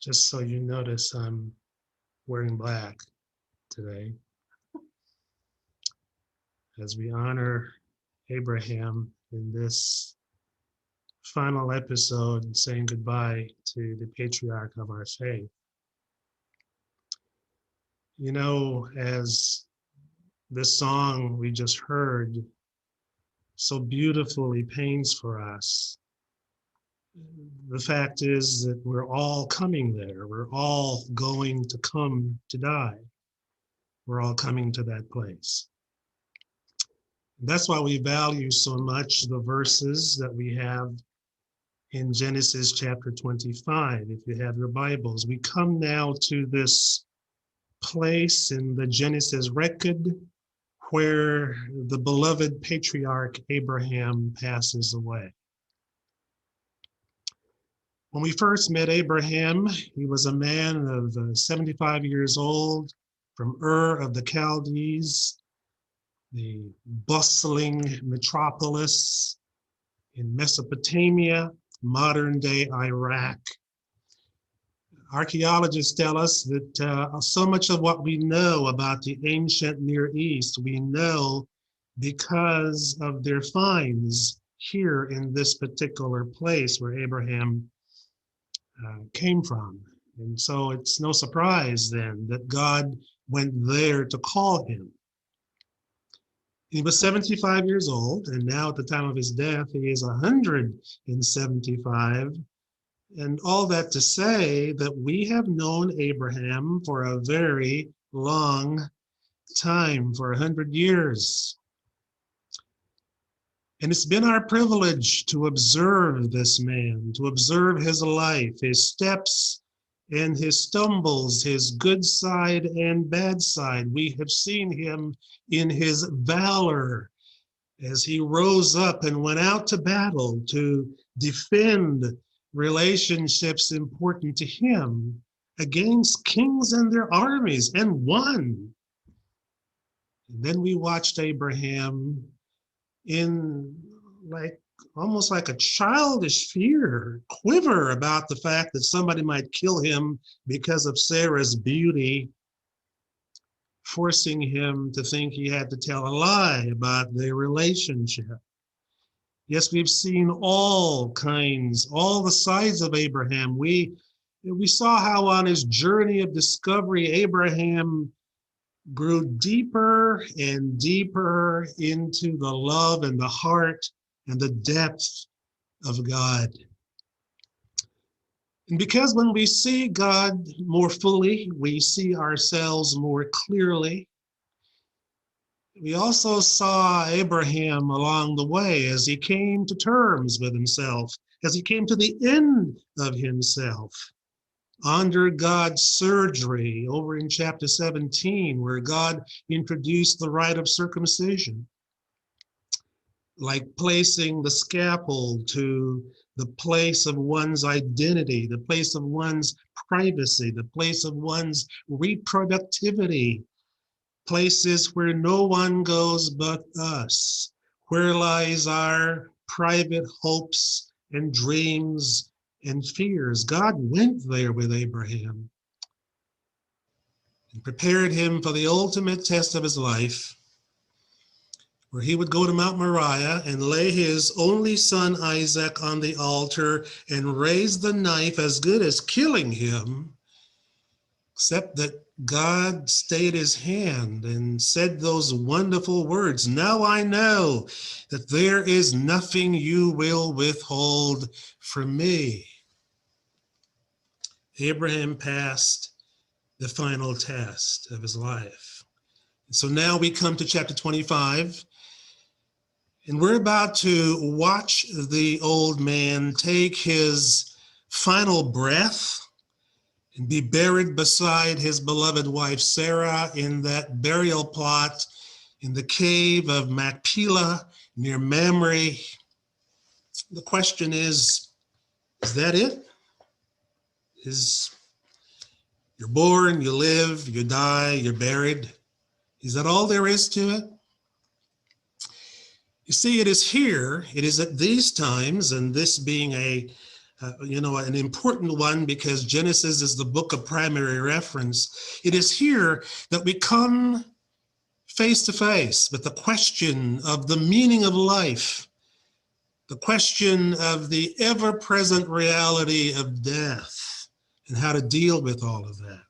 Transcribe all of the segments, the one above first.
Just so you notice, I'm wearing black today as we honor Abraham in this final episode, saying goodbye to the patriarch of our faith. You know, as this song we just heard so beautifully paints for us, the fact is that we're all coming there. We're all going to come to die. We're all coming to that place. That's why we value so much the verses that we have in Genesis chapter 25. If you have your Bibles, we come now to this place in the Genesis record where the beloved patriarch Abraham passes away. When we first met Abraham, he was a man of 75 years old from Ur of the Chaldees, the bustling metropolis in Mesopotamia, modern day Iraq. Archaeologists tell us that so much of what we know about the ancient Near East, we know because of their finds here in this particular place where Abraham came from. And so it's no surprise then that God went there to call him. He was 75 years old, and now at the time of his death, he is 175. And all that to say that we have known Abraham for a very long time, for 100 years. And it's been our privilege to observe this man, to observe his life, his steps and his stumbles, his good side and bad side. We have seen him in his valor as he rose up and went out to battle to defend relationships important to him against kings and their armies, and won. And then we watched Abraham in almost like a childish fear, quiver about the fact that somebody might kill him because of Sarah's beauty, forcing him to think he had to tell a lie about their relationship. Yes, we've seen all kinds, all the sides of Abraham. We saw how on his journey of discovery, Abraham grew deeper and deeper into the love and the heart and the depth of God. And because when we see God more fully, we see ourselves more clearly. We also saw Abraham along the way as he came to terms with himself, as he came to the end of himself, under God's surgery over in chapter 17, where God introduced the rite of circumcision, like placing the scalpel to the place of one's identity, the place of one's privacy, the place of one's reproductivity, places where no one goes but us, where lies our private hopes and dreams and fears. God went there with Abraham and prepared him for the ultimate test of his life, where he would go to Mount Moriah and lay his only son Isaac on the altar and raise the knife as good as killing him, except that God stayed his hand and said those wonderful words, "Now I know that there is nothing you will withhold from me." Abraham passed the final test of his life. So now we come to chapter 25, and we're about to watch the old man take his final breath and be buried beside his beloved wife Sarah in that burial plot in the cave of Machpelah near Mamre. The question is that it? You're born, you live, you die, you're buried. Is that all there is to it? You see, it is here, it is at these times, and this being a an important one, because Genesis is the book of primary reference. It is here that we come face to face with the question of the meaning of life, the question of the ever-present reality of death, and how to deal with all of that.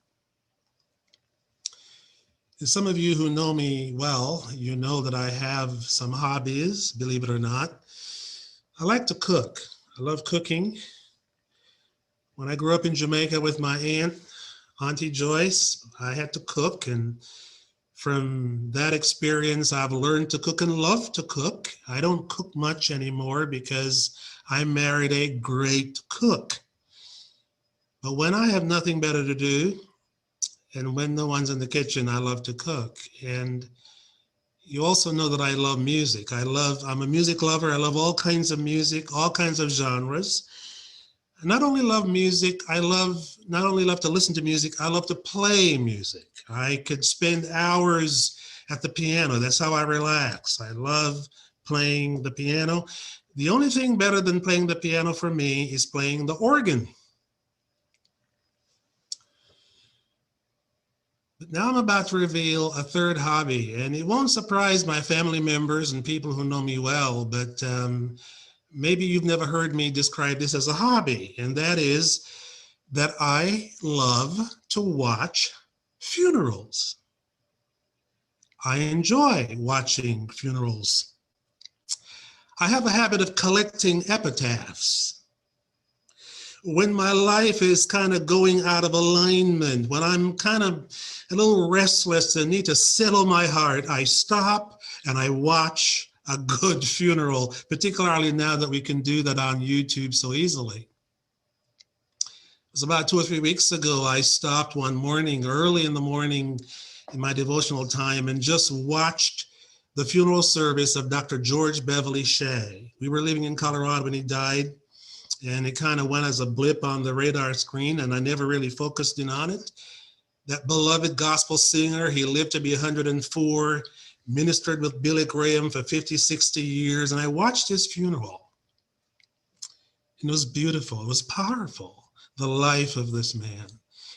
And some of you who know me well, you know that I have some hobbies, believe it or not. I like to cook. I love cooking. When I grew up in Jamaica with my aunt, Auntie Joyce, I had to cook, and from that experience, I've learned to cook and love to cook. I don't cook much anymore because I married a great cook. But when I have nothing better to do, and when no one's in the kitchen, I love to cook. And you also know that I love music. I'm a music lover. I love all kinds of music, all kinds of genres. I not only love music, not only love to listen to music, I love to play music. I could spend hours at the piano. That's how I relax. I love playing the piano. The only thing better than playing the piano for me is playing the organ. But now I'm about to reveal a third hobby, and it won't surprise my family members and people who know me well, but maybe you've never heard me describe this as a hobby, and that is that I love to watch funerals. I enjoy watching funerals. I have a habit of collecting epitaphs. When my life is kind of going out of alignment, when I'm kind of a little restless and need to settle my heart, I stop and I watch a good funeral, particularly now that we can do that on YouTube so easily. It was about 2 or 3 weeks ago, I stopped one morning, early in the morning in my devotional time, and just watched the funeral service of Dr. George Beverly Shea. We were living in Colorado when he died, and it kind of went as a blip on the radar screen, and I never really focused in on it. That beloved gospel singer, he lived to be 104, ministered with Billy Graham for 50, 60 years, and I watched his funeral. And it was beautiful, it was powerful, the life of this man.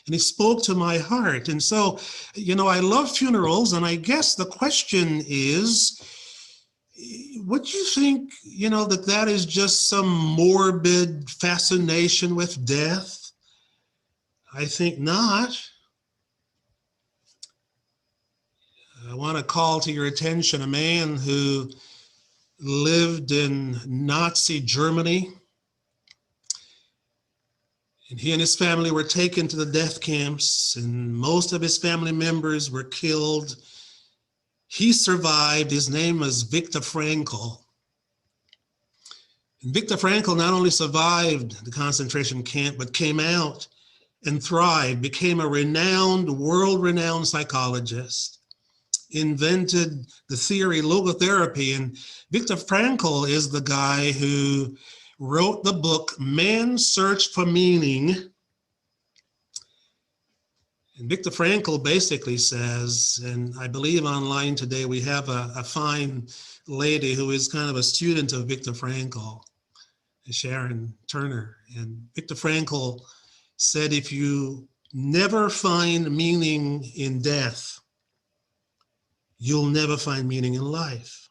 And he spoke to my heart. And so, I love funerals, and I guess the question is, would you think, that is just some morbid fascination with death? I think not. I want to call to your attention a man who lived in Nazi Germany. And he and his family were taken to the death camps, and most of his family members were killed. He survived. His name was Viktor Frankl. And Viktor Frankl not only survived the concentration camp, but came out and thrived, became a world-renowned psychologist, invented the theory logotherapy. And Viktor Frankl is the guy who wrote the book Man's Search for Meaning. And Viktor Frankl basically says, and I believe online today we have a fine lady who is kind of a student of Viktor Frankl, Sharon Turner. And Viktor Frankl said, if you never find meaning in death, you'll never find meaning in life.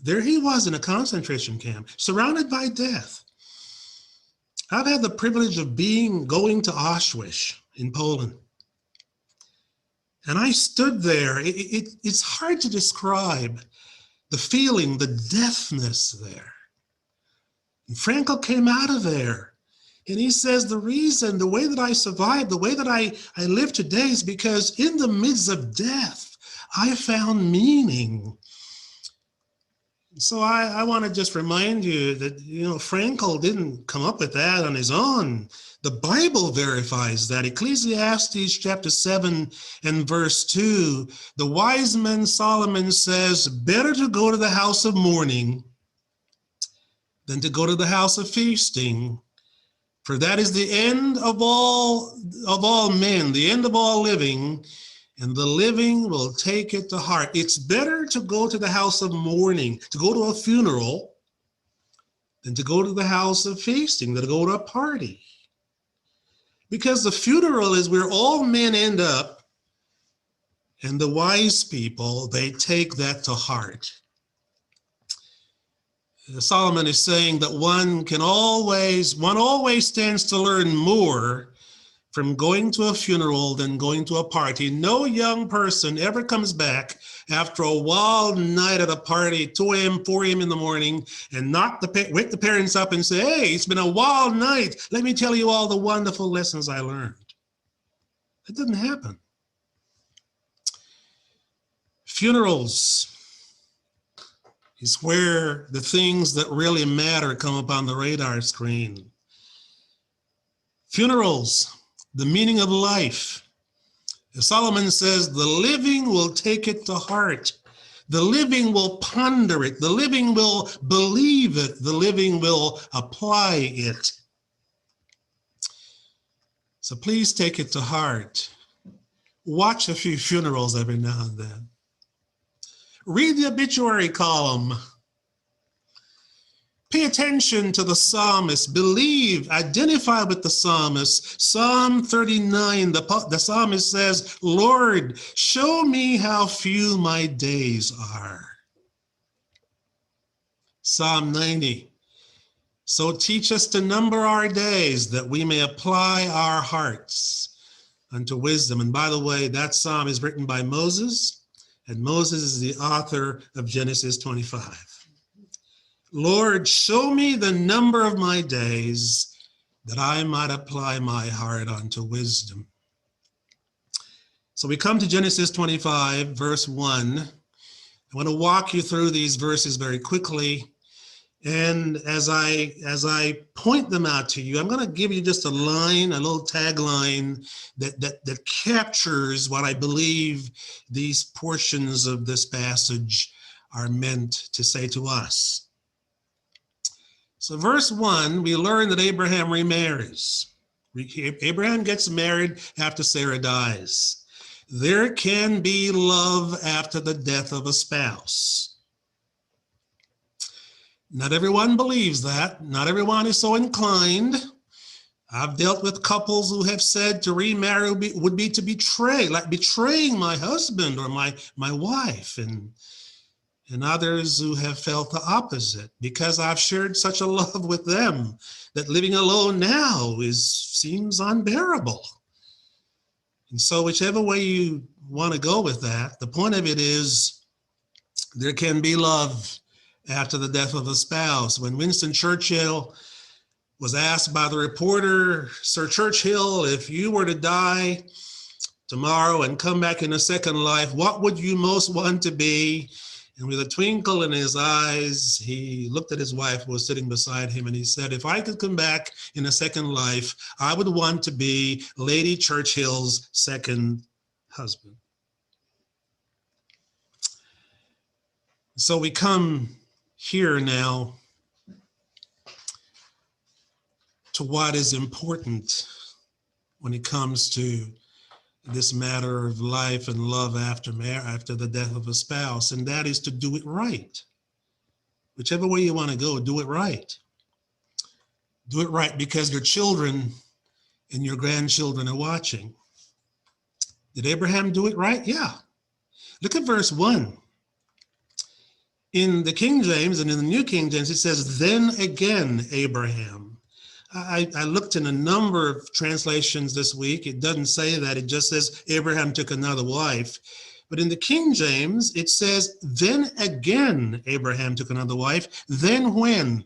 There he was in a concentration camp, surrounded by death. I've had the privilege of going to Auschwitz in Poland. And I stood there. It's hard to describe the feeling, the deafness there. And Frankl came out of there. And he says, the way that I survived, the way that I live today is because in the midst of death, I found meaning. So I want to just remind you that, Frankl didn't come up with that on his own. The Bible verifies that. Ecclesiastes chapter 7 and verse 2, the wise man Solomon says, better to go to the house of mourning than to go to the house of feasting. For that is the end of all men, the end of all living, and the living will take it to heart. It's better to go to the house of mourning, to go to a funeral, than to go to the house of feasting, than to go to a party. Because the funeral is where all men end up, and the wise people, they take that to heart. Solomon is saying that one always stands to learn more from going to a funeral than going to a party. No young person ever comes back after a wild night at a party, 2 a.m., 4 a.m. in the morning, and wake the parents up and say, hey, it's been a wild night. Let me tell you all the wonderful lessons I learned. That didn't happen. Funerals is where the things that really matter come up on the radar screen. Funerals, the meaning of life. As Solomon says, the living will take it to heart. The living will ponder it. The living will believe it. The living will apply it. So please take it to heart. Watch a few funerals every now and then. Read the obituary column. Pay attention to the psalmist. Believe, identify with the psalmist. Psalm 39, the psalmist says, Lord, show me how few my days are. Psalm 90, so teach us to number our days that we may apply our hearts unto wisdom. And by the way, that psalm is written by Moses, and Moses is the author of Genesis 25. Lord, show me the number of my days that I might apply my heart unto wisdom. So we come to Genesis 25, verse 1. I want to walk you through these verses very quickly. And as I point them out to you, I'm going to give you just a line, a little tagline that captures what I believe these portions of this passage are meant to say to us. So verse 1, we learn that Abraham remarries. Abraham gets married after Sarah dies. There can be love after the death of a spouse. Not everyone believes that. Not everyone is so inclined. I've dealt with couples who have said to remarry would be to betray, like betraying my husband or my wife, and others who have felt the opposite, because I've shared such a love with them that living alone now seems unbearable. And so whichever way you want to go with that, the point of it is there can be love after the death of a spouse. When Winston Churchill was asked by the reporter, Sir Churchill, if you were to die tomorrow and come back in a second life, what would you most want to be? And with a twinkle in his eyes, he looked at his wife who was sitting beside him, and he said, if I could come back in a second life, I would want to be Lady Churchill's second husband. So we come here now to what is important when it comes to this matter of life and love after the death of a spouse, and that is to do it right. Whichever way you want to go, do it right. Do it right because your children and your grandchildren are watching. Did Abraham do it right? Yeah. Look at verse 1. In the King James and in the New King James, it says, then again, Abraham. I looked in a number of translations this week. It doesn't say that. It just says Abraham took another wife. But in the King James, it says, then again, Abraham took another wife. Then when?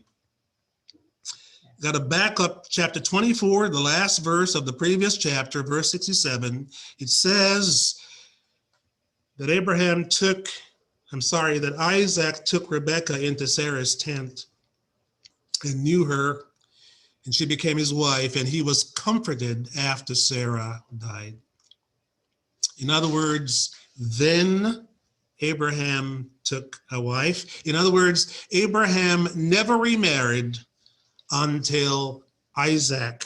Got to back up chapter 24, the last verse of the previous chapter, verse 67. It says that that Isaac took Rebekah into Sarah's tent and knew her, and she became his wife, and he was comforted after Sarah died. In other words, then Abraham took a wife. In other words, Abraham never remarried until Isaac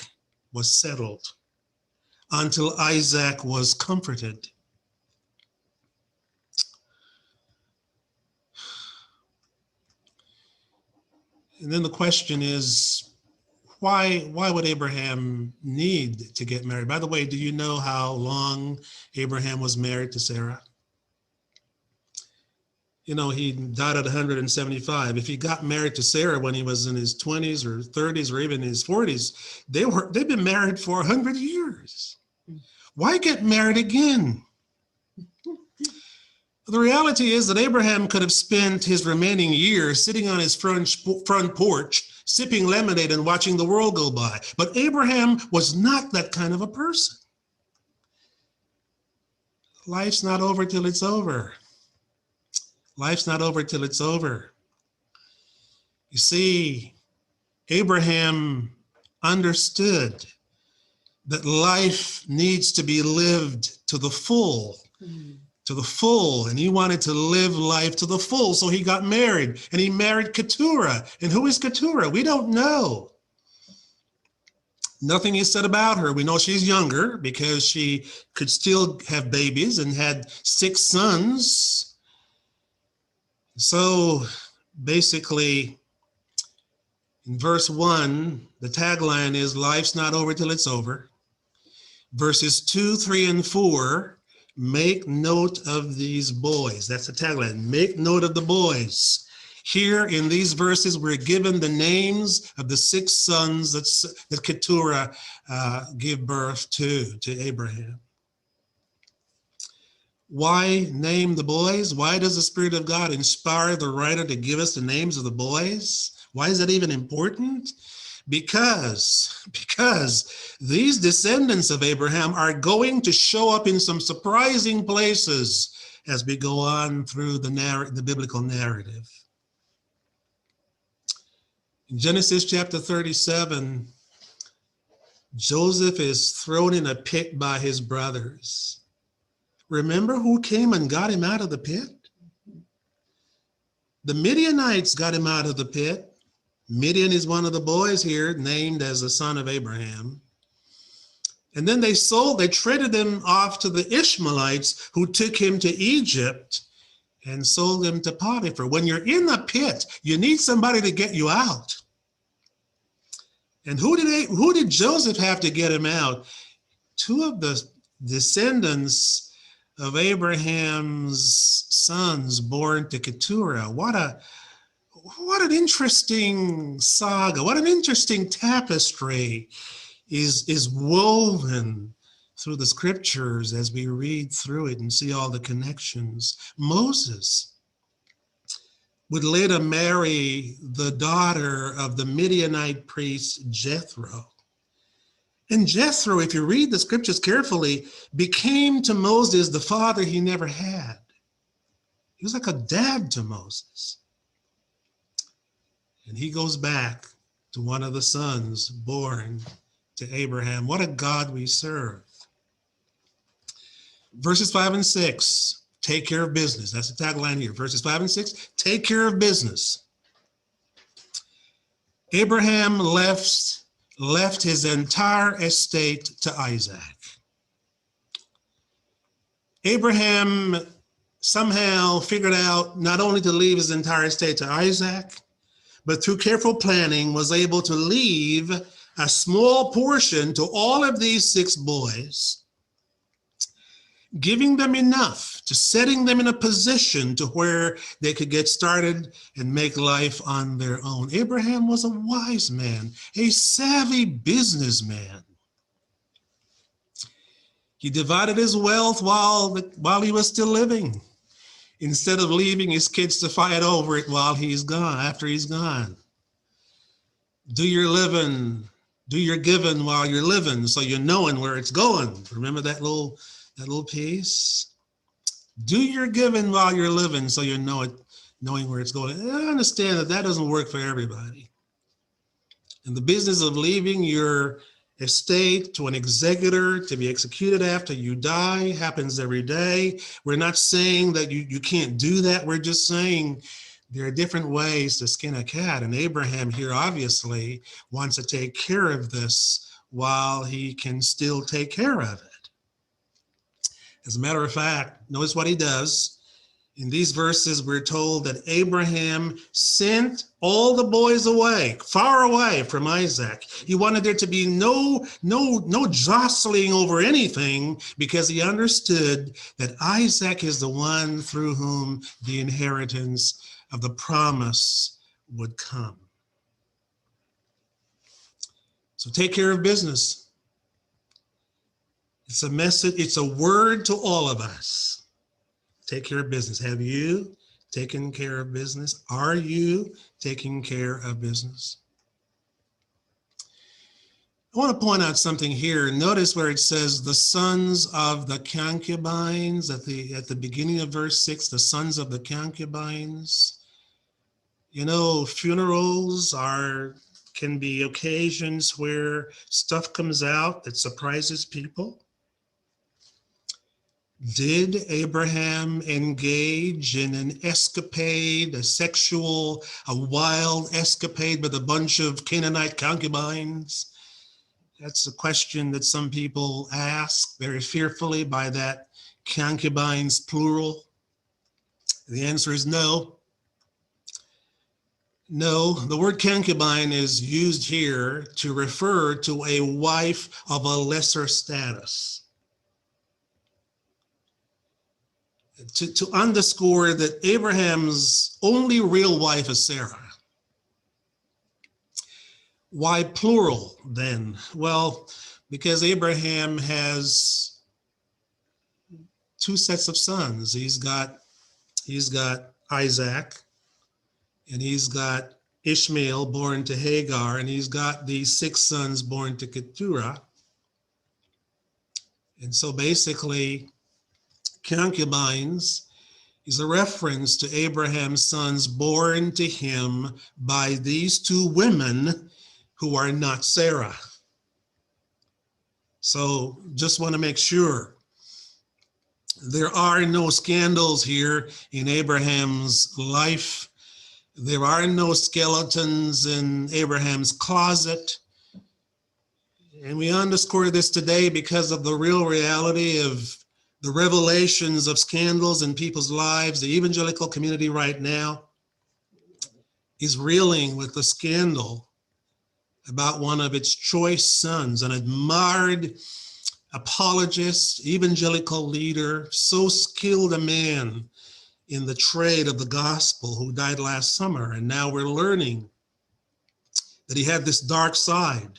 was settled, until Isaac was comforted. And then the question is, why would Abraham need to get married? By the way, do you know how long Abraham was married to Sarah? You know, he died at 175. If he got married to Sarah when he was in his 20s or 30s or even his 40s, they've been married for 100 years. Why get married again? The reality is that Abraham could have spent his remaining years sitting on his front porch, sipping lemonade and watching the world go by. But Abraham was not that kind of a person. Life's not over till it's over. Life's not over till it's over. You see, Abraham understood that life needs to be lived to the full. To the full, and he wanted to live life to the full, so he got married, and he married Katura. And who is Katura? We don't know. Nothing is said about her. We know she's younger because she could still have babies and had 6 sons. So basically, in verse 1, the tagline is, life's not over till it's over. Verses 2, 3, and 4, make note of these boys. That's the tagline. Make note of the boys. Here in these verses, we're given the names of the 6 sons that Katura gave birth to Abraham. Why name the boys? Why does the Spirit of God inspire the writer to give us the names of the boys? Why is that even important? Because these descendants of Abraham are going to show up in some surprising places as we go on through the biblical narrative. In Genesis chapter 37, Joseph is thrown in a pit by his brothers. Remember who came and got him out of the pit? The Midianites got him out of the pit. Midian is one of the boys here named as the son of Abraham. And then they traded him off to the Ishmaelites who took him to Egypt and sold him to Potiphar. When you're in the pit, you need somebody to get you out. And who did Joseph have to get him out? 2 of the descendants of Abraham's sons born to Katura. What an interesting saga, what an interesting tapestry is woven through the scriptures as we read through it and see all the connections. Moses would later marry the daughter of the Midianite priest Jethro. And Jethro, if you read the scriptures carefully, became to Moses the father he never had. He was like a dad to Moses. And he goes back to one of the sons born to Abraham. What a God we serve. Verses 5 and 6, take care of business. That's the tagline here. Verses 5 and 6, take care of business. Abraham left his entire estate to Isaac. Abraham somehow figured out not only to leave his entire estate to Isaac, but through careful planning was able to leave a small portion to all of these 6 boys, giving them enough to setting them in a position to where they could get started and make life on their own. Abraham was a wise man, a savvy businessman. He divided his wealth while he was still living, instead of leaving his kids to fight over it while he's gone, after he's gone. Do your giving while you're living, so you're knowing where it's going. Remember that little piece? Do your giving while you're living, so you're knowing where it's going. And I understand that doesn't work for everybody. And the business of leaving your estate to an executor to be executed after you die happens every day. We're not saying that you can't do that. We're just saying there are different ways to skin a cat. And Abraham here obviously wants to take care of this while he can still take care of it. As a matter of fact, notice what he does In these verses, we're told that Abraham sent all the boys away, far away from Isaac. He wanted there to be no jostling over anything, because he understood that Isaac is the one through whom the inheritance of the promise would come. So take care of business. It's a message, it's a word to all of us. Take care of business. Have you taken care of business? Are you taking care of business? I want to point out something here. Notice where it says the sons of the concubines at the beginning of verse 6, the sons of the concubines. You know, funerals can be occasions where stuff comes out that surprises people. Did Abraham engage in an escapade, a wild escapade with a bunch of Canaanite concubines? That's a question that some people ask very fearfully by that concubines plural. The answer is no. No, the word concubine is used here to refer to a wife of a lesser status. To underscore that Abraham's only real wife is Sarah. Why plural then? Well, because Abraham has two sets of sons. He's got Isaac, and he's got Ishmael born to Hagar, and he's got these 6 sons born to Katura. And so basically, concubines is a reference to Abraham's sons born to him by these 2 women who are not Sarah. So just want to make sure there are no scandals here in Abraham's life. There are no skeletons in Abraham's closet. And we underscore this today because of the real reality of the revelations of scandals in people's lives. The evangelical community right now is reeling with the scandal about one of its choice sons, an admired apologist, evangelical leader, so skilled a man in the trade of the gospel, who died last summer. And now we're learning that he had this dark side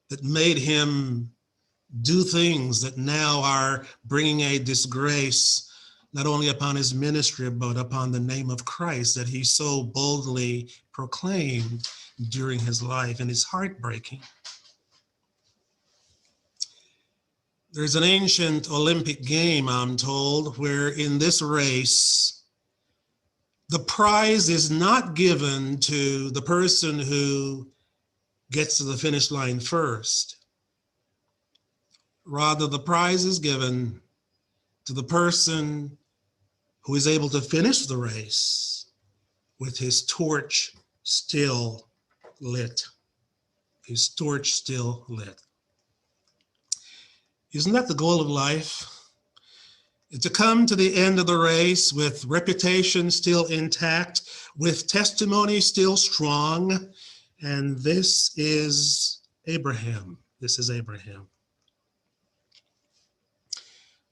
that made him do things that now are bringing a disgrace not only upon his ministry, but upon the name of Christ that he so boldly proclaimed during his life. And it's heartbreaking. There's an ancient Olympic game, I'm told, where in this race, the prize is not given to the person who gets to the finish line first. Rather, the prize is given to the person who is able to finish the race with his torch still lit. His torch still lit. Isn't that the goal of life? To come to the end of the race with reputation still intact, with testimony still strong. And this is Abraham. This is Abraham.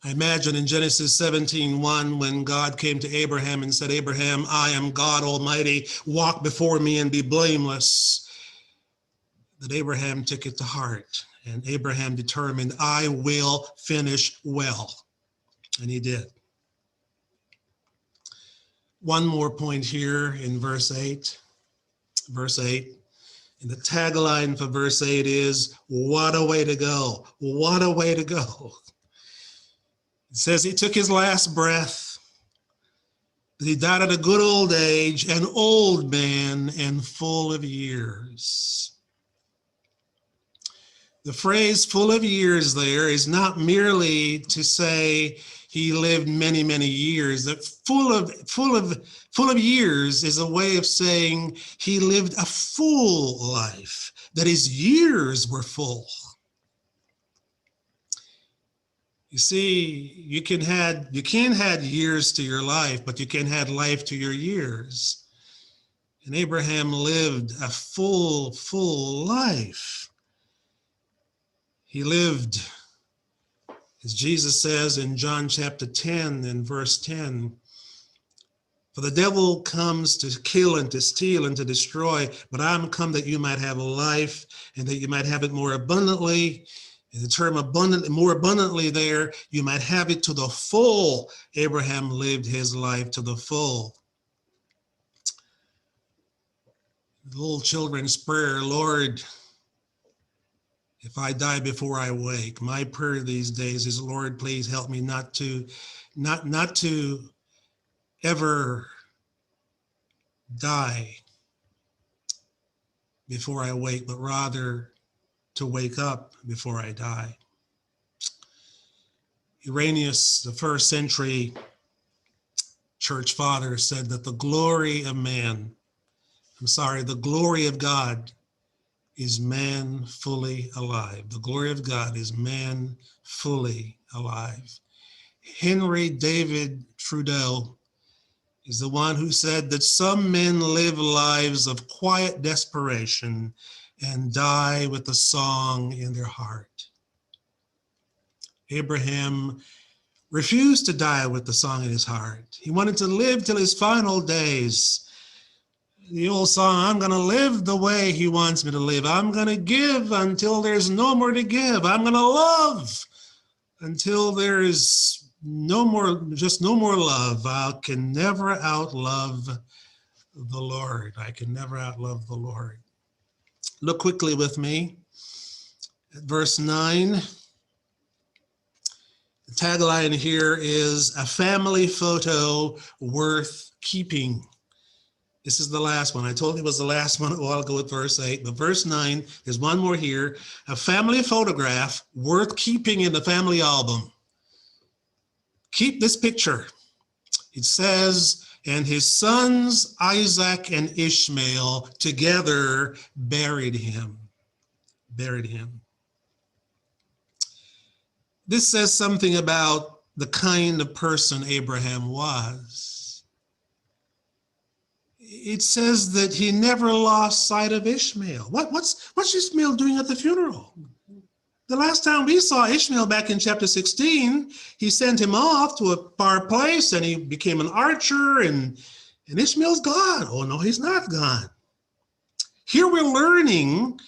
I imagine in Genesis 17:1, when God came to Abraham and said, Abraham, I am God Almighty, walk before me and be blameless, that Abraham took it to heart. And Abraham determined, I will finish well. And he did. One more point here in verse 8. Verse 8. And the tagline for verse 8 is, what a way to go. What a way to go. It says he took his last breath, that he died at a good old age, an old man and full of years. The phrase full of years there is not merely to say he lived many, many years. That full of years is a way of saying he lived a full life, that his years were full. You see, you can add years to your life, but you can add life to your years. And Abraham lived a full life. He lived, as Jesus says in John chapter 10 and verse 10, for the devil comes to kill and to steal and to destroy, but I'm come that you might have a life and that you might have it more abundantly. And the term abundant, more abundantly there, you might have it to the full. Abraham lived his life to the full. The little children's prayer, Lord, if I die before I wake, my prayer these days is, Lord, please help me not to ever die before I wake, but rather to wake up before I die. Irenaeus, the first century church father, said that the glory of God is man fully alive. The glory of God is man fully alive. Henry David Trudeau is the one who said that some men live lives of quiet desperation and die with a song in their heart. Abraham refused to die with the song in his heart. He wanted to live till his final days. The old song, I'm going to live the way he wants me to live. I'm going to give until there's no more to give. I'm going to love until there is no more love. I can never outlove the Lord. I can never outlove the Lord. Look quickly with me at verse 9. The tagline here is a family photo worth keeping. This is the last one. I told you it was the last one. Well, I'll go with verse 8. But verse 9, there's one more here. A family photograph worth keeping in the family album. Keep this picture. It says, and his sons Isaac and Ishmael together buried him. Buried him. This says something about the kind of person Abraham was. It says that he never lost sight of Ishmael. What's Ishmael doing at the funeral? The last time we saw Ishmael back in chapter 16, he sent him off to a far place and he became an archer and Ishmael's gone. Oh no, he's not gone. Here we're learning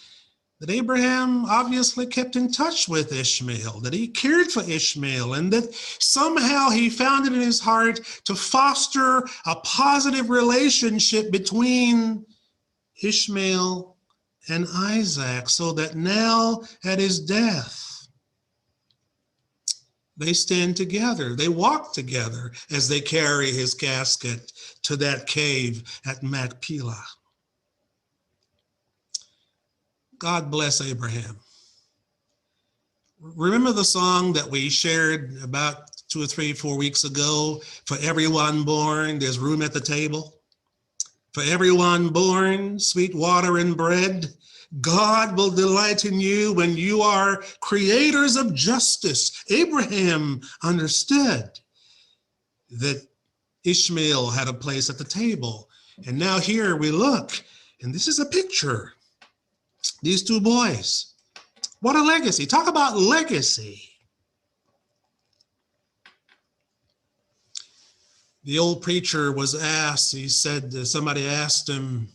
that Abraham obviously kept in touch with Ishmael, that he cared for Ishmael, and that somehow he found it in his heart to foster a positive relationship between Ishmael and Isaac, so that now at his death, they stand together, they walk together as they carry his casket to that cave at Machpelah. God bless Abraham. Remember the song that we shared about 2 or 3, 4 weeks ago? For everyone born, there's room at the table. For everyone born, sweet water and bread. God will delight in you when you are creators of justice. Abraham understood that Ishmael had a place at the table. And now here we look, and this is a picture. These two boys. What a legacy. Talk about legacy. The old preacher was asked, he said, somebody asked him,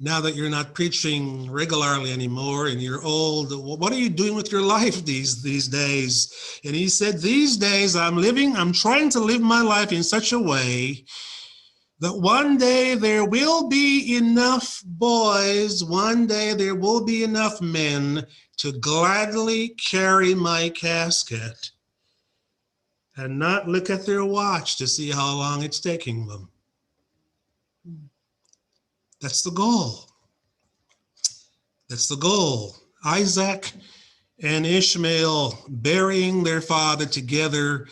now that you're not preaching regularly anymore and you're old, what are you doing with your life these days? And he said, these days I'm trying to live my life in such a way that one day there will be enough boys, one day there will be enough men to gladly carry my casket and not look at their watch to see how long it's taking them. That's the goal. That's the goal. Isaac and Ishmael burying their father together,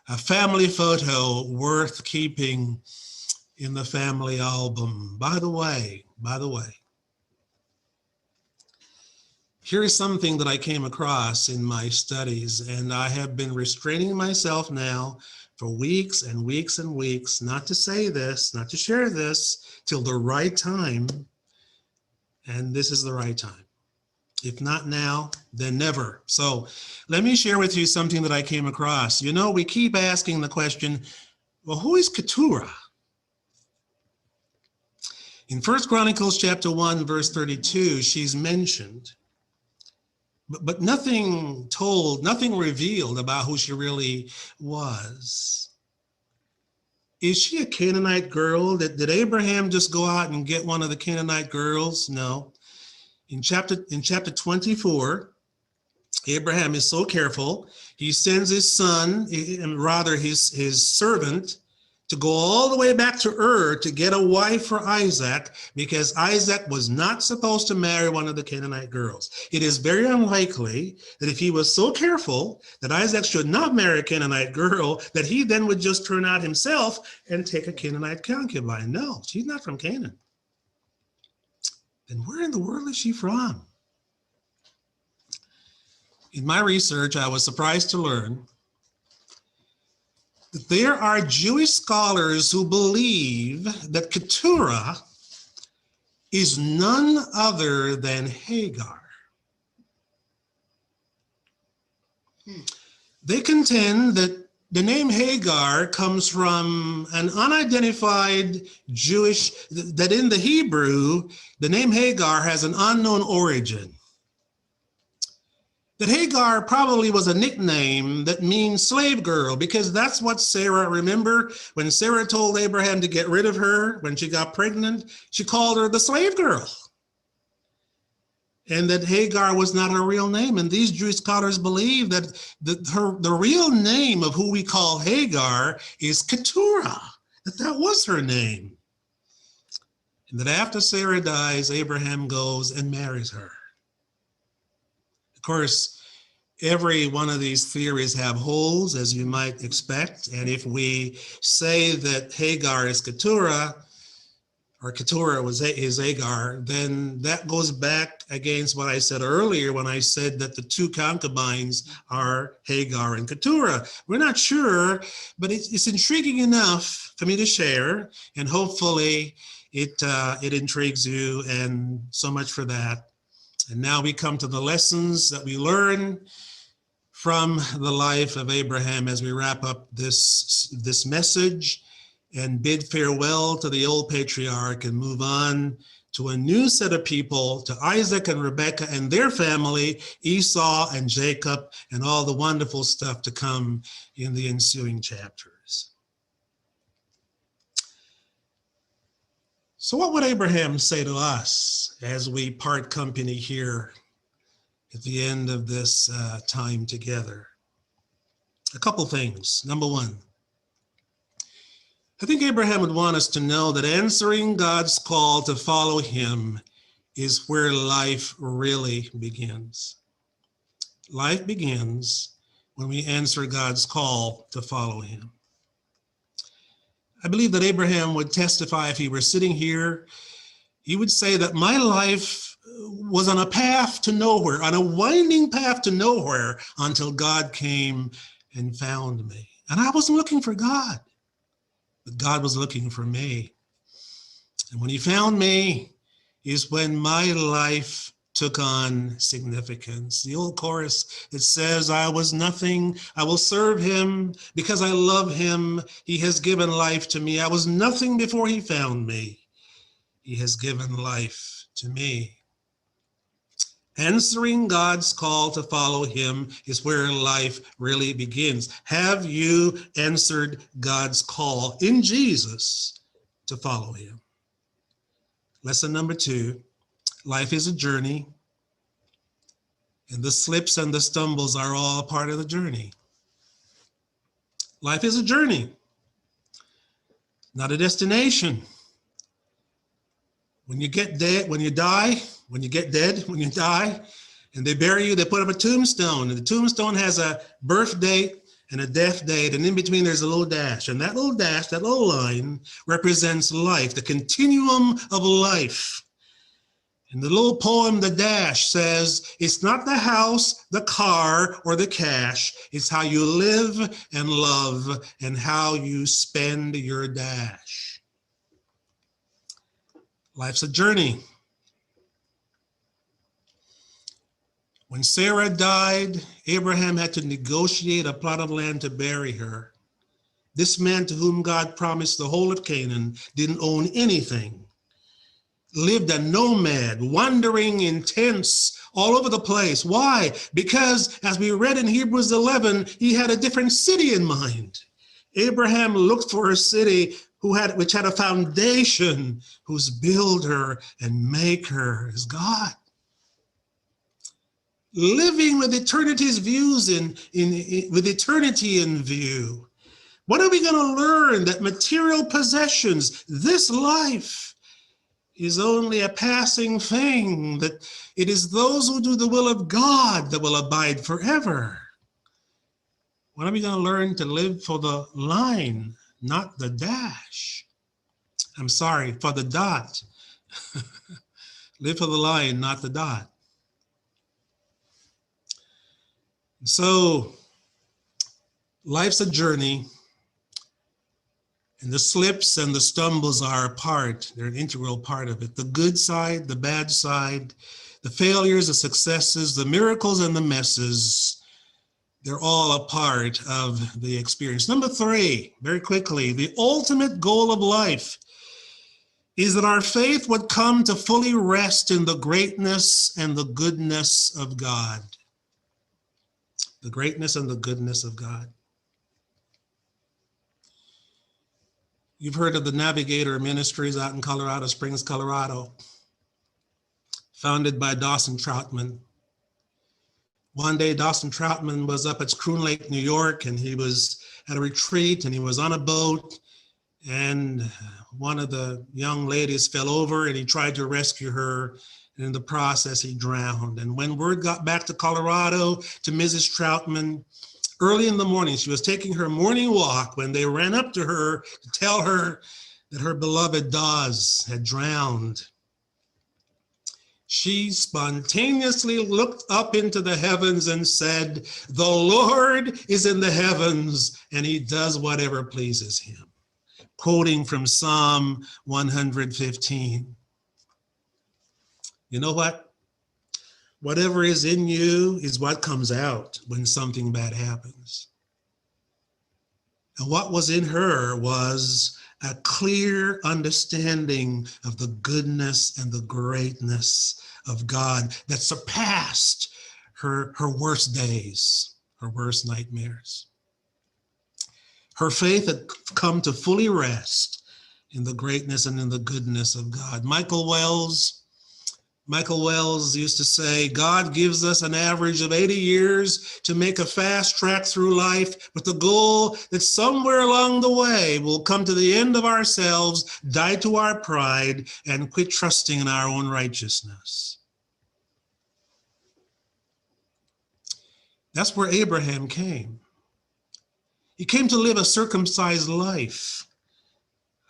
a family photo worth keeping in the family album. By the way, Here is something that I came across in my studies, and I have been restraining myself now for weeks and weeks and weeks, not to say this, not to share this, till the right time. And this is the right time. If not now, then never. So let me share with you something that I came across. You know, we keep asking the question, well, who is Katura? In 1 Chronicles chapter 1, verse 32, she's mentioned, but nothing told, nothing revealed about who she really was. Is she a Canaanite girl? Did Abraham just go out and get one of the Canaanite girls? No. In chapter 24, Abraham is so careful. He sends his son, rather his servant, to go all the way back to Ur to get a wife for Isaac, because Isaac was not supposed to marry one of the Canaanite girls. It is very unlikely that if he was so careful that Isaac should not marry a Canaanite girl, that he then would just turn out himself and take a Canaanite concubine. No, she's not from Canaan. Then where in the world is she from? In my research, I was surprised to learn that there are Jewish scholars who believe that Katura is none other than Hagar. They contend that the name Hagar comes from an unidentified Jewish, that in the Hebrew, the name Hagar has an unknown origin. That Hagar probably was a nickname that means slave girl, because that's what Sarah, remember when Sarah told Abraham to get rid of her when she got pregnant, she called her the slave girl. And that Hagar was not her real name. And these Jewish scholars believe that the real name of who we call Hagar is Katura, that was her name. And that after Sarah dies, Abraham goes and marries her. Of course, every one of these theories have holes, as you might expect. And if we say that Hagar is Katura, or Katura is Hagar, then that goes back against what I said earlier when I said that the two concubines are Hagar and Katura. We're not sure, but it's intriguing enough for me to share, and hopefully it intrigues you, and so much for that. And now we come to the lessons that we learn from the life of Abraham as we wrap up this message and bid farewell to the old patriarch and move on to a new set of people, to Isaac and Rebekah and their family, Esau and Jacob, and all the wonderful stuff to come in the ensuing chapters. So what would Abraham say to us as we part company here at the end of this time together? A couple things. Number one, I think Abraham would want us to know that answering God's call to follow him is where life really begins. Life begins when we answer God's call to follow him. I believe that Abraham would testify if he were sitting here. He would say that my life was on a path to nowhere, on a winding path to nowhere, until God came and found me. And I wasn't looking for God, but God was looking for me. And when he found me is when my life took on significance. The old chorus that says, I was nothing, I will serve him because I love him. He has given life to me. I was nothing before he found me. He has given life to me. Answering God's call to follow him is where life really begins. Have you answered God's call in Jesus to follow him? Lesson number 2, life is a journey, and the slips and the stumbles are all part of the journey. Life is a journey, not a destination. When you get dead, when you die, when you get dead, when you die, and they bury you, they put up a tombstone, and the tombstone has a birth date and a death date, and in between there's a little dash, and that little dash, that little line represents life, the continuum of life. And the little poem, The Dash, says, it's not the house, the car, or the cash. It's how you live and love and how you spend your dash. Life's a journey. When Sarah died, Abraham had to negotiate a plot of land to bury her. This man to whom God promised the whole of Canaan didn't own anything. Lived a nomad, wandering in tents all over the place. Why? Because, as we read in Hebrews 11, he had a different city in mind. Abraham looked for a city which had a foundation, whose builder and maker is God. Living with eternity's views with eternity in view. What are we going to learn? That material possessions, this life, is only a passing thing, that it is those who do the will of God that will abide forever. When are we going to learn to live for the line, not the dash? I'm sorry, for the dot. Live for the line, not the dot. So, life's a journey. And the slips and the stumbles are a part, they're an integral part of it. The good side, the bad side, the failures, the successes, the miracles and the messes, they're all a part of the experience. Number 3, very quickly, the ultimate goal of life is that our faith would come to fully rest in the greatness and the goodness of God. The greatness and the goodness of God. You've heard of the Navigator Ministries out in Colorado Springs, Colorado, founded by Dawson Troutman. One day, Dawson Troutman was up at Croon Lake, New York, and he was at a retreat, and he was on a boat, and one of the young ladies fell over, and he tried to rescue her, and in the process, he drowned. And when word got back to Colorado to Mrs. Troutman, early in the morning, she was taking her morning walk when they ran up to her to tell her that her beloved Dawes had drowned. She spontaneously looked up into the heavens and said, "The Lord is in the heavens, and he does whatever pleases him." Quoting from Psalm 115. You know what? Whatever is in you is what comes out when something bad happens. And what was in her was a clear understanding of the goodness and the greatness of God that surpassed her worst days, her worst nightmares. Her faith had come to fully rest in the greatness and in the goodness of God. Michael Wells used to say, God gives us an average of 80 years to make a fast track through life with the goal that somewhere along the way we'll come to the end of ourselves, die to our pride, and quit trusting in our own righteousness. That's where Abraham came. He came to live a circumcised life,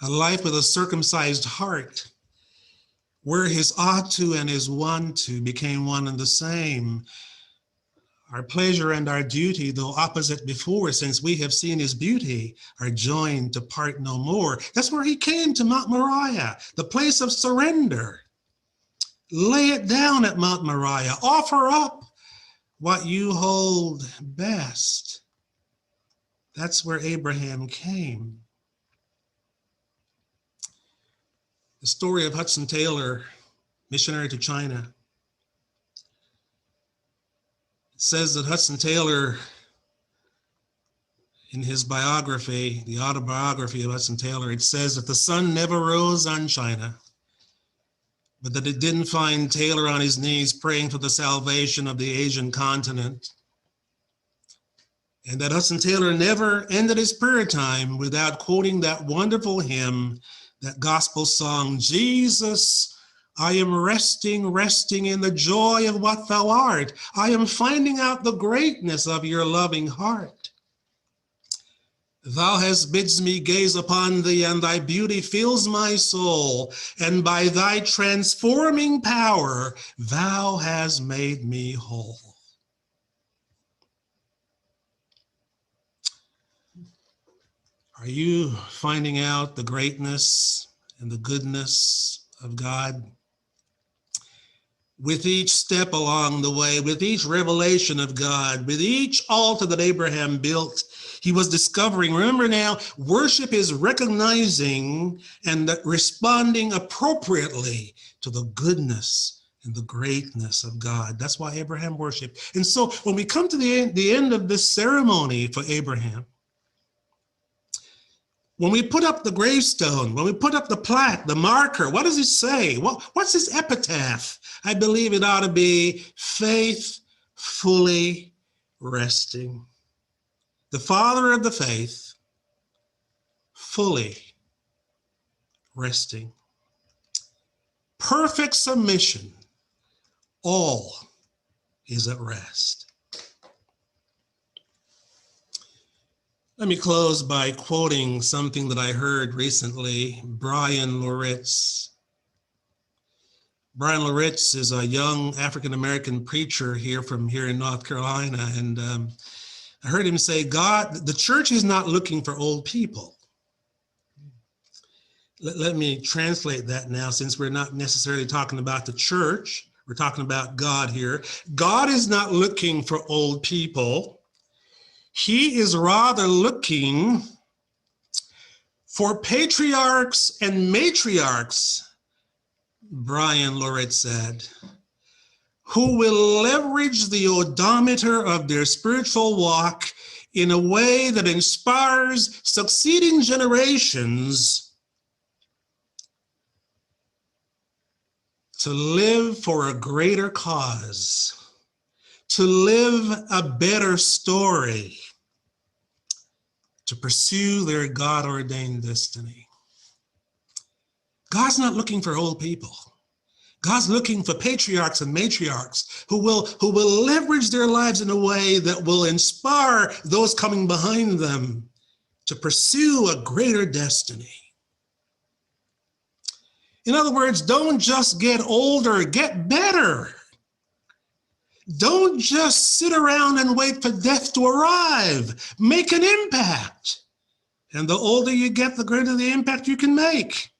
a life with a circumcised heart, where his ought to and his want to became one and the same. Our pleasure and our duty, though opposite before, since we have seen his beauty, are joined to part no more. That's where he came to Mount Moriah, the place of surrender. Lay it down at Mount Moriah. Offer up what you hold best. That's where Abraham came. The story of Hudson Taylor, missionary to China. It says that Hudson Taylor, in his biography, the autobiography of Hudson Taylor, it says that the sun never rose on China, but that it didn't find Taylor on his knees praying for the salvation of the Asian continent. And that Hudson Taylor never ended his prayer time without quoting that wonderful hymn, that gospel song, Jesus, I am resting in the joy of what thou art. I am finding out the greatness of your loving heart. Thou hast bids me gaze upon thee, and thy beauty fills my soul, and by thy transforming power, thou hast made me whole. Are you finding out the greatness and the goodness of God? With each step along the way, with each revelation of God, with each altar that Abraham built, he was discovering, remember now, worship is recognizing and responding appropriately to the goodness and the greatness of God. That's why Abraham worshiped. And so when we come to the end of this ceremony for Abraham, when we put up the gravestone, when we put up the plaque, the marker, what does it say? What's his epitaph? I believe it ought to be faith fully resting. The father of the faith, fully resting. Perfect submission, all is at rest. Let me close by quoting something that I heard recently, Brian Loritz. Brian Loritz is a young African-American preacher here in North Carolina, and I heard him say, the church is not looking for old people. Let me translate that now, since we're not necessarily talking about the church, we're talking about God here. God is not looking for old people. He is rather looking for patriarchs and matriarchs, Brian Loritz said, who will leverage the odometer of their spiritual walk in a way that inspires succeeding generations to live for a greater cause, to live a better story, to pursue their God-ordained destiny. God's not looking for old people. God's looking for patriarchs and matriarchs who will leverage their lives in a way that will inspire those coming behind them to pursue a greater destiny. In other words, don't just get older, get better. Don't just sit around and wait for death to arrive. Make an impact. And the older you get, the greater the impact you can make.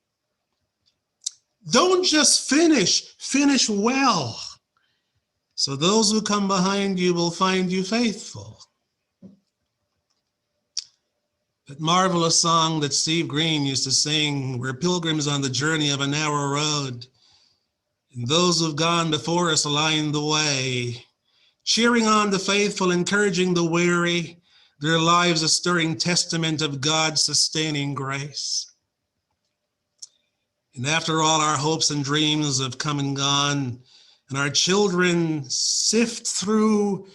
Don't just finish well. So those who come behind you will find you faithful. That marvelous song that Steve Green used to sing, we're pilgrims on the journey of a narrow road. And those who've gone before us line the way, cheering on the faithful, encouraging the weary, their lives a stirring testament of God's sustaining grace. And after all our hopes and dreams have come and gone, and our children sift through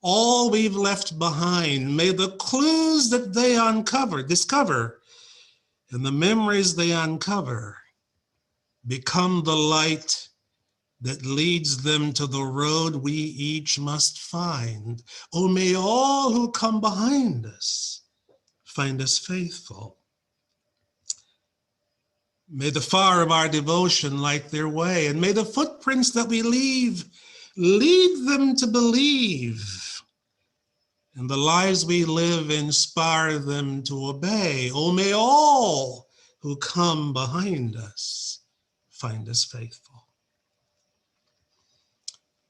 all we've left behind, may the clues that they discover, and the memories they uncover become the light that leads them to the road we each must find. Oh, may all who come behind us find us faithful. May the fire of our devotion light their way, and may the footprints that we leave lead them to believe, and the lives we live inspire them to obey. Oh, may all who come behind us find us faithful.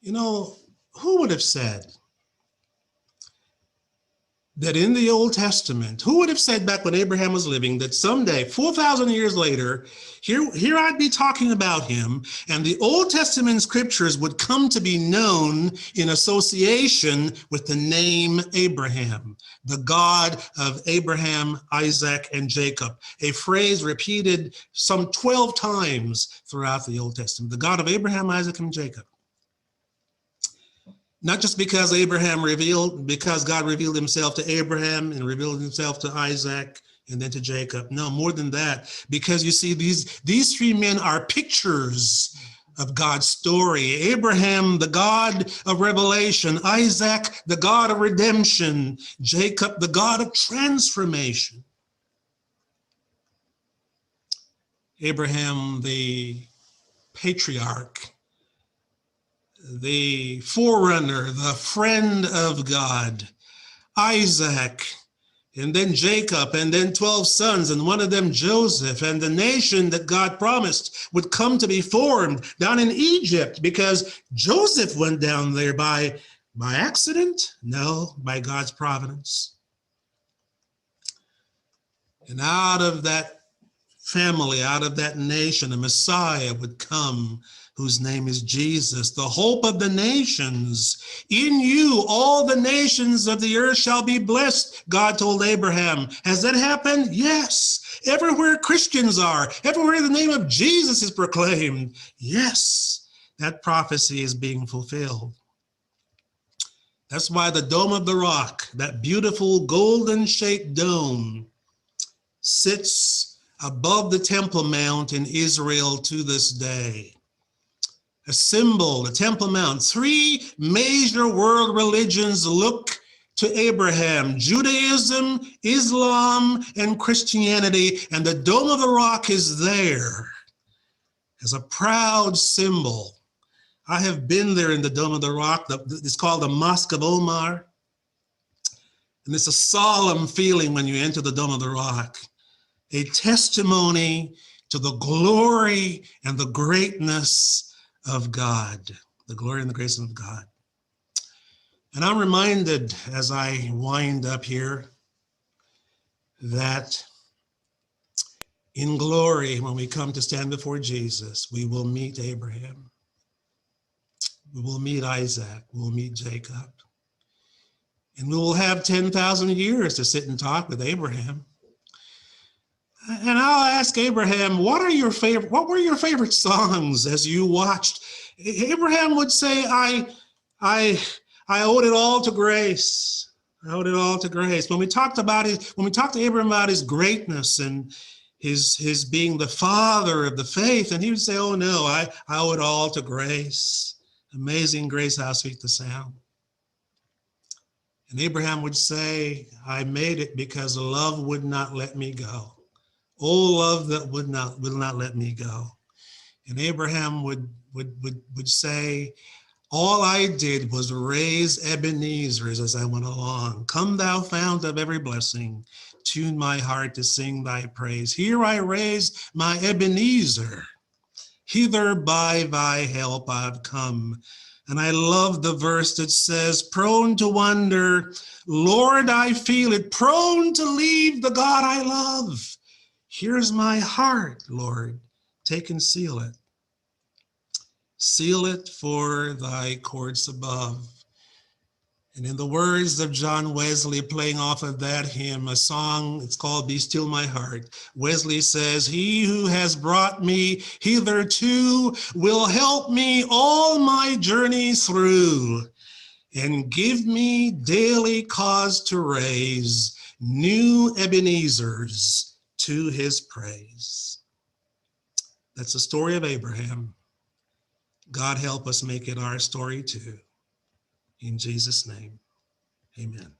You know, who would have said that in the Old Testament, who would have said back when Abraham was living that someday, 4,000 years later, here I'd be talking about him, and the Old Testament scriptures would come to be known in association with the name Abraham, the God of Abraham, Isaac, and Jacob, a phrase repeated some 12 times throughout the Old Testament, the God of Abraham, Isaac, and Jacob. Not just because God revealed himself to Abraham and revealed himself to Isaac and then to Jacob. No, more than that, because you see, these three men are pictures of God's story. Abraham, the God of revelation. Isaac, the God of redemption. Jacob, the God of transformation. Abraham, the patriarch, the forerunner, the friend of God. Isaac, and then Jacob, and then 12 sons, and one of them Joseph, and the nation that God promised would come to be formed down in Egypt, because Joseph went down there by accident? No, by God's providence. And out of that family, out of that nation, a Messiah would come, whose name is Jesus, the hope of the nations. In you, all the nations of the earth shall be blessed, God told Abraham. Has that happened? Yes. Everywhere Christians are, everywhere the name of Jesus is proclaimed, yes, that prophecy is being fulfilled. That's why the Dome of the Rock, that beautiful golden-shaped dome, sits above the Temple Mount in Israel to this day. A symbol, the Temple Mount. Three major world religions look to Abraham: Judaism, Islam, and Christianity, and the Dome of the Rock is there as a proud symbol. I have been there in the Dome of the Rock. It's called the Mosque of Omar, and it's a solemn feeling when you enter the Dome of the Rock, a testimony to the glory and the greatness of God, the glory and the grace of God. And I'm reminded as I wind up here that in glory, when we come to stand before Jesus, we will meet Abraham, we will meet Isaac, we'll meet Jacob, and we will have 10,000 years to sit and talk with Abraham. And I'll ask Abraham, what were your favorite songs as you watched? Abraham would say, I owed it all to grace. I owed it all to grace. When we talked to Abraham about his greatness and his being the father of the faith, and he would say, oh no, I owe it all to grace. Amazing grace, how sweet the sound. And Abraham would say, I made it because love would not let me go. Oh, love that will not let me go. And Abraham would say, all I did was raise Ebenezer's as I went along. Come thou fount of every blessing, tune my heart to sing thy praise. Here I raise my Ebenezer, hither by thy help I've come. And I love the verse that says, prone to wonder, Lord, I feel it, prone to leave the God I love. Here's my heart, Lord, take and seal it. Seal it for thy courts above. And in the words of John Wesley, playing off of that hymn, a song, it's called Be Still My Heart, Wesley says, he who has brought me hitherto will help me all my journey through and give me daily cause to raise new Ebenezer's to his praise. That's the story of Abraham. God help us make it our story too. In Jesus' name, amen.